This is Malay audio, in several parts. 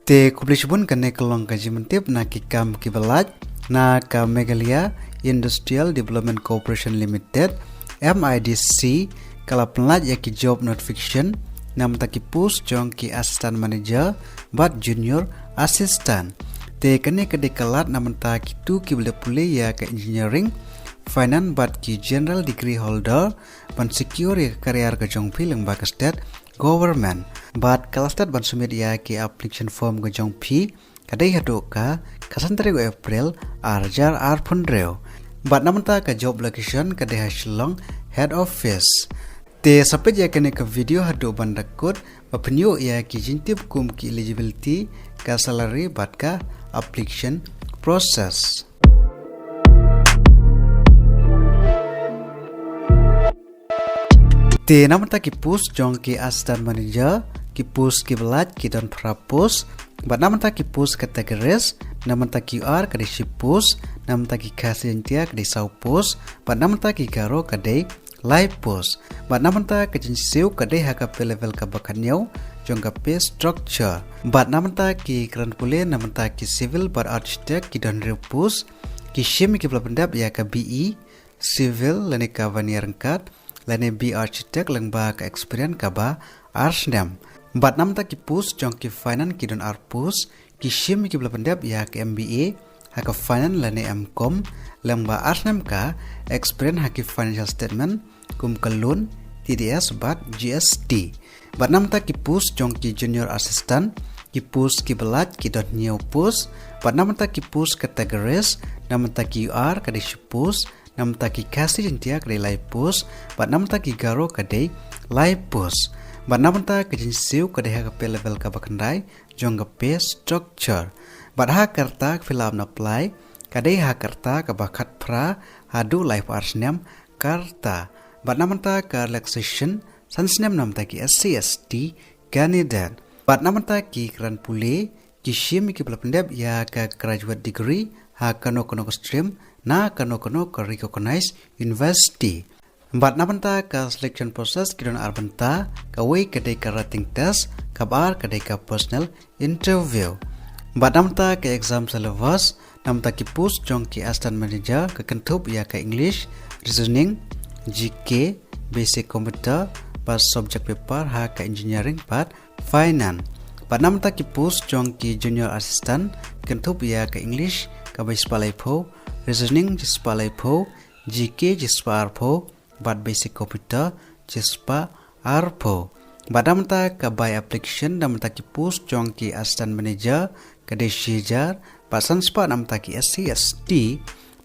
Te kublisbun kene kelong kaji mentip na kikam kibalat na ka Meghalaya Industrial Development Corporation Limited MIDC kala pelat ya ki job notification nam taki post jong ki assistant manager but junior assistant te kene kede kalat nam ta ki tu ki bele pule ya ka engineering finance but ki general degree holder ban secure ya career ka jong pi leng ba ka state government but kalastat ban sumit ya ki application form ga jong phi kadai hado ka kasantare go April arjar arphundreo but namanta ka job location kadai ha Shillong head office te sapet ya kene ka video hado ban dakut bapnyo ya ki jintip kum ki eligibility ka salary but ka application process. Te namanta ki post jong ki assistant manager ki post ki belat ki don propose but namanta ki post categories namanta QR kadai ship post namanta ki khasintia kadai sau post but namanta ki garo kadai live post but namanta ka jinseu kadai haka pe level ka bakanyau jong ka pe structure but namanta ki kran pule namanta ki civil but architect ki don post ki shim ki pelapendap ya ka BE civil lene ka vanier kat lene B architect leng ba ka experience ka ba arsnam but namta ki post jong ki finance ki don ar post ki shim ki pelapendap ya ka MBA haka finance lene MCom leng ba arsnam ka experience haki financial statement kum ka loan TDS but GST but namta ki post jong ki junior assistant ki post ki belat ki don new post but namta ki post categories namta ki UR kadai post namta ki kasi jentia kadai live post but namta ki garo kadai live post but namta ki jinseu kadai ha pe level ka bakandai jong pe structure but ha karta filam na apply kadai ha karta ka bakat pra hadu live arsnam karta but namta ka relaxation sansnam namta ki SC/ST candidate but namta ki kran pule ki shim ki pelapendap ya ka graduate degree ha kano stream na kano ka recognized university but namanta ka selection process kidon arbanta ka way kadai ka writing test ka bar kadai ka personal interview but namanta ka exam syllabus namta ki post jong ki assistant manager ka kentup ya ka English reasoning GK basic computer pas subject paper ha ka engineering but finance but namta ki post jong ki junior assistant kentup ya ka English ka bispalai pho reasoning jispalai pho GK jispar pho but basic computer jispa arpho badamta ka by application namta ki post jong ki assistant manager ka deshijar pasan spa namta ki SC/ST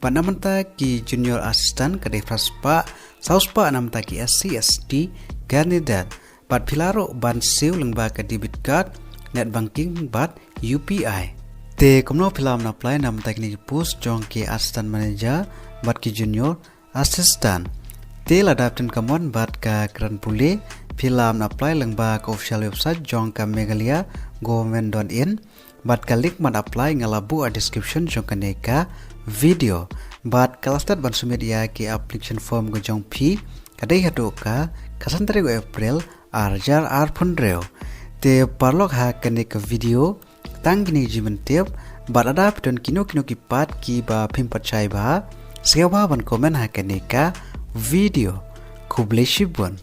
badamta ki junior assistant ka defraspa sauspa namta ki SC/ST candidate but pilaro ban seu lengba ka debit card net banking but UPI te komno filam na apply nam teknik post jong ki assistant manager bat ki junior assistant te ladapten kamon bat ka kran pule filam na apply lengba ka official website jong ka Meghalaya government.in bat ka link man apply ngalabu a description jong ka neka video bat kalastat ban sumit ya ki application form go jong phi kadai hado ka kasantare go April arjar arphundreo te parlok ha ka neka video tang gini jimen tiap bat ada piton kino ki pat ki ba pimpat chai ba sewa ban komen ha ka neka video kubleshibun